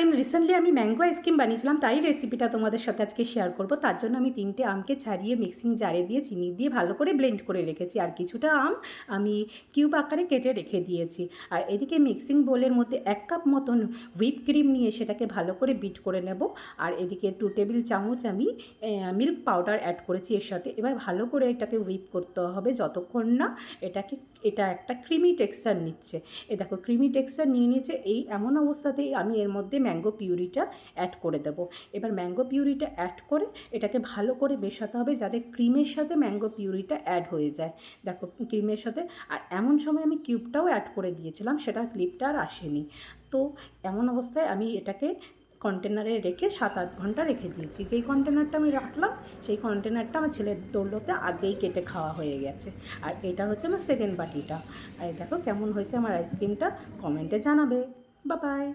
Friend, recently আমি mango ice cream বানিয়েছিলাম, তাই রেসিপিটা তোমাদের সাথে আজকে শেয়ার করব। তার জন্য আমি 3টে আমকে ছাড়িয়ে মিক্সিং জারে দিয়ে চিনি দিয়ে ভালো করে ব্লেন্ড করে রেখেছি, আর কিছুটা আম আমি কিউব আকারে কেটে রেখে দিয়েছি। আর এদিকে মিক্সিং বোলের মধ্যে 1 কাপ মতন হুইপ ক্রিম নিয়ে সেটাকে ভালো করে বিট করে নেব। আর এদিকে 2 টেবিল চামচ আমি মিল্ক পাউডার অ্যাড করেছি এর সাথে। এবার ভালো করে এটাকে হুইপ করতে হবে যতক্ষণ না এটা একটা ক্রিমি টেক্সচার নিচ্ছে। এ দেখো ক্রিমি টেক্সচার নিয়ে নিয়েছে। এই এমন অবস্থাতেই আমি এর মধ্যে ম্যাঙ্গো পিউরিটা অ্যাড করে দেবো। এবার ম্যাঙ্গো পিউরিটা অ্যাড করে এটাকে ভালো করে মেশাতে হবে যাতে ক্রিমের সাথে ম্যাঙ্গো পিউরিটা অ্যাড হয়ে যায়। দেখো ক্রিমের সাথে, আর এমন সময় আমি কিউবটাও অ্যাড করে দিয়েছিলাম, সেটার ক্লিপটা আর আসেনি। তো এমন অবস্থায় আমি এটাকে কন্টেনারে রেখে 7-8 ঘন্টা রেখে দিয়েছি। যেই কন্টেনারটা আমি রাখলাম সেই কন্টেনারটা আমার ছেলের দৌলতে আগেই কেটে খাওয়া হয়ে গেছে। আর এটা হচ্ছে আমার সেকেন্ড বাটিটা। আর দেখো কেমন হয়েছে আমার আইসক্রিমটা, কমেন্টে জানাবে। Bye bye.